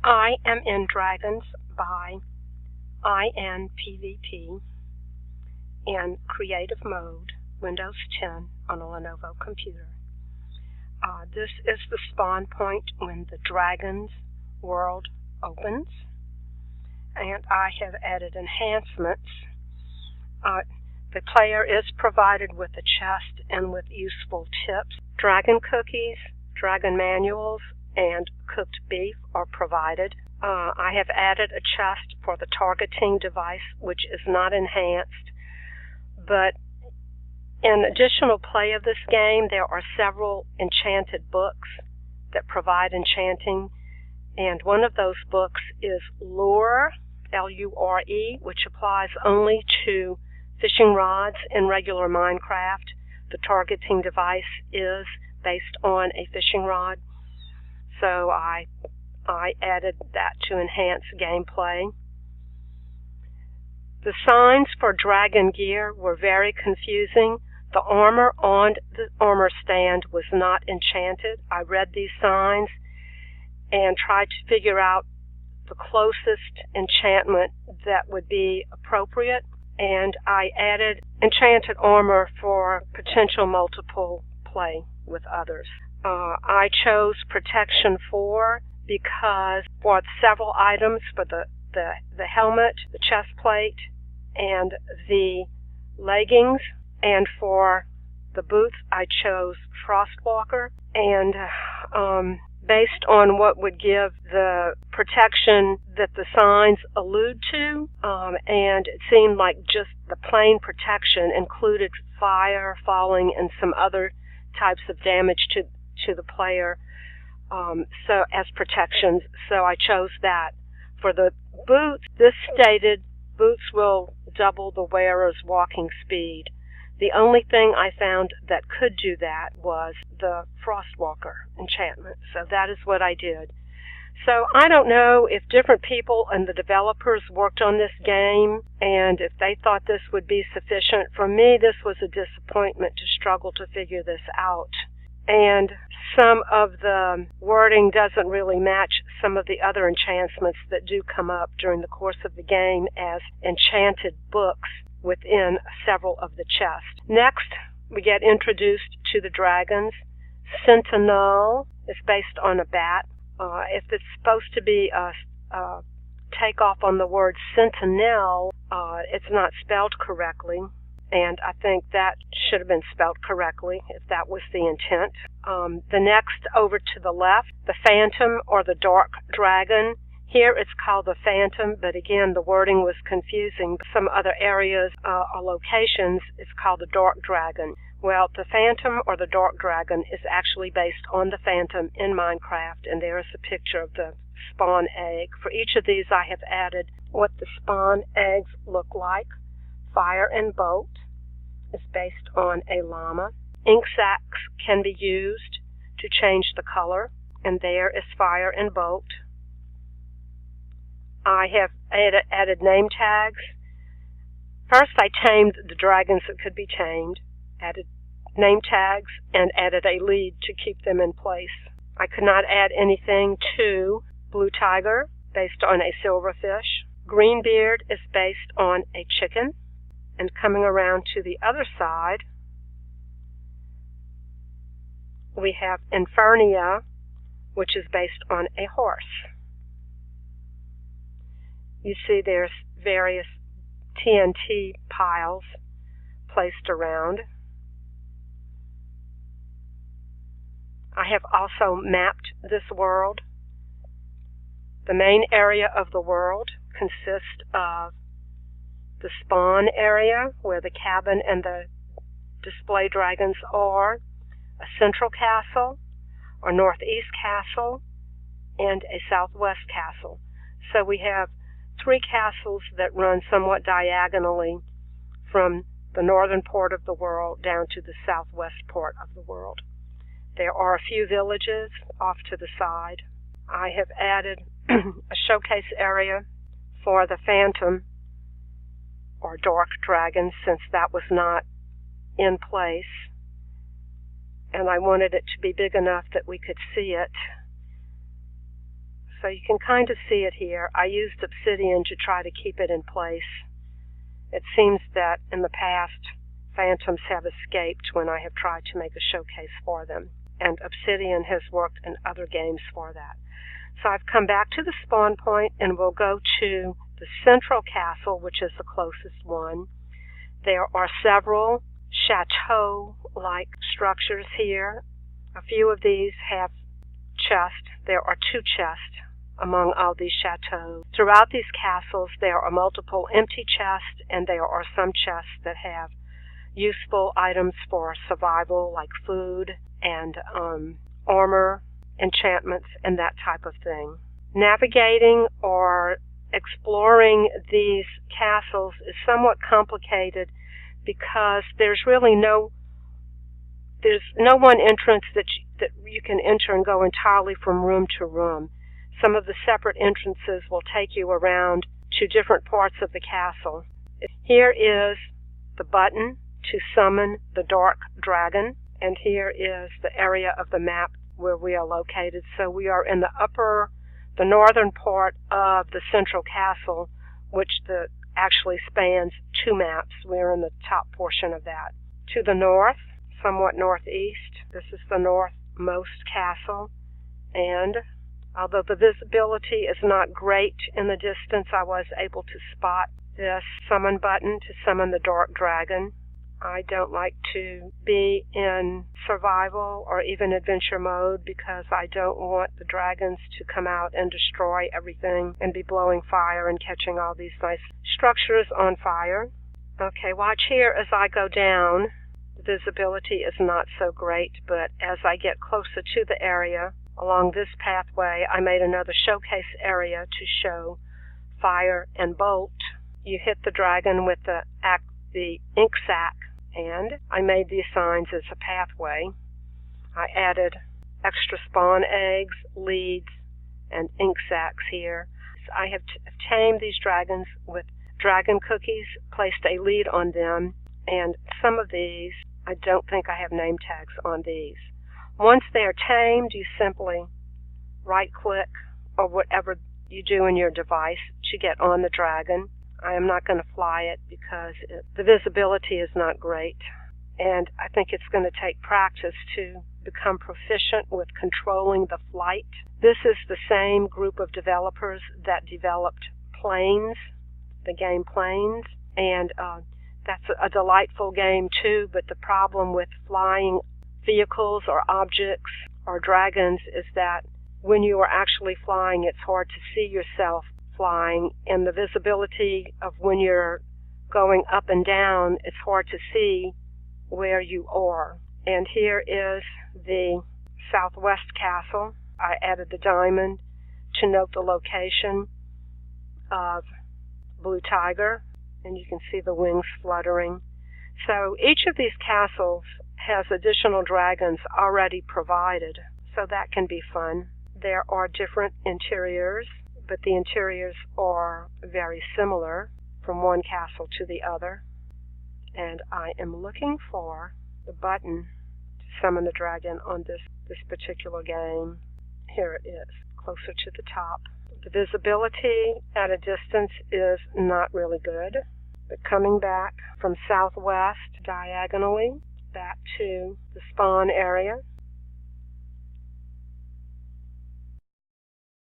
I am in Dragons by InPvP in creative mode, Windows 10 on a Lenovo computer. This is the spawn point when the Dragons world opens, and I have added enhancements. The player is provided with a chest and with useful tips. Dragon cookies, dragon manuals, and cooked beef are provided. I have added a chest for the targeting device, which is not enhanced, but in additional play of this game, there are several enchanted books that provide enchanting, and one of those books is Lure, L-U-R-E, which applies only to fishing rods in regular Minecraft. The targeting device is based on a fishing rod, so I added that to enhance gameplay. The signs for dragon gear were very confusing. The armor on the armor stand was not enchanted. I read these signs and tried to figure out the closest enchantment that would be appropriate, and I added enchanted armor for potential multiple play with others. I chose Protection 4 because for several items, for the helmet, the chest plate, and the leggings, and for the boots, I chose Frostwalker. And based on what would give the protection that the signs allude to, and it seemed like just the plain protection included fire, falling, and some other types of damage to the player, so as protections, so I chose that. For the boots, this stated boots will double the wearer's walking speed. The only thing I found that could do that was the Frostwalker enchantment, so that is what I did. So I don't know if different people and the developers worked on this game and if they thought this would be sufficient. For me, this was a disappointment to struggle to figure this out. And some of the wording doesn't really match some of the other enchantments that do come up during the course of the game as enchanted books within several of the chests. Next, we get introduced to the dragons. Sentinel is based on a bat. If it's supposed to be a takeoff on the word Sentinel, it's not spelled correctly. And I think that should have been spelled correctly if that was the intent. The next, over to the left, the Phantom or the Dark Dragon. Here it's called the Phantom, but again, the wording was confusing. Some other areas or locations, it's called the Dark Dragon. Well, the Phantom or the Dark Dragon is actually based on the Phantom in Minecraft, and there is a picture of the spawn egg. For each of these, I have added what the spawn eggs look like. Fire and Bolt is based on a llama. Ink-sacs can be used to change the color, and there is Fire and Bolt. I have added name tags. First, I tamed the dragons that could be tamed, added name tags, and added a lead to keep them in place. I could not add anything to Blue Tiger, based on a silverfish. Greenbeard is based on a chicken. And coming around to the other side, we have Infernia, which is based on a horse. You see there's various TNT piles placed around. I have also mapped this world. The main area of the world consists of the spawn area, where the cabin and the display dragons are, a central castle, a northeast castle, and a southwest castle. So we have 3 castles that run somewhat diagonally from the northern part of the world down to the southwest part of the world. There are a few villages off to the side. I have added a showcase area for the Phantom or Dark Dragon, since that was not in place, and I wanted it to be big enough that we could see it. So you can kind of see it here. I used obsidian to try to keep it in place. It seems that in the past, phantoms have escaped when I have tried to make a showcase for them, and obsidian has worked in other games for that. So I've come back to the spawn point, and we'll go to the central castle, which is the closest one. There are several chateau-like structures here. A few of these have chests. There are 2 chests among all these chateaux. Throughout these castles, there are multiple empty chests, and there are some chests that have useful items for survival, like food and armor, enchantments, and that type of thing. Navigating or exploring these castles is somewhat complicated because there's really no one entrance that you can enter and go entirely from room to room. Some of the separate entrances will take you around to different parts of the castle. Here is the button to summon the dark dragon, and here is the area of the map where we are located. So we are in the northern part of the central castle, which actually spans 2 maps. We're in the top portion of that. To the north, somewhat northeast, this is the northmost castle, and although the visibility is not great in the distance, I was able to spot this summon button to summon the dark dragon. I don't like to be in survival or even adventure mode because I don't want the dragons to come out and destroy everything and be blowing fire and catching all these nice structures on fire. Okay, watch here as I go down. The visibility is not so great, but as I get closer to the area, along this pathway, I made another showcase area to show fire and bolt. You hit the dragon with the ink-sac, and I made these signs as a pathway. I added extra spawn eggs, leads, and ink sacs here. So I have tamed these dragons with dragon cookies, placed a lead on them, and some of these, I don't think I have name tags on these. Once they are tamed, you simply right-click or whatever you do in your device to get on the dragon. I am not going to fly it because the visibility is not great, and I think it's going to take practice to become proficient with controlling the flight. This is the same group of developers that developed Planes, the game Planes, and that's a delightful game too, but the problem with flying vehicles or objects or dragons is that when you are actually flying, it's hard to see yourself flying, and the visibility of when you're going up and down, it's hard to see where you are. And here is the southwest castle. I added the diamond to note the location of Blue Tiger, and you can see the wings fluttering. So each of these castles has additional dragons already provided, so that can be fun. There are different interiors, but the interiors are very similar from one castle to the other. And I am looking for the button to summon the dragon on this particular game. Here it is, closer to the top. The visibility at a distance is not really good, but coming back from southwest diagonally back to the spawn area,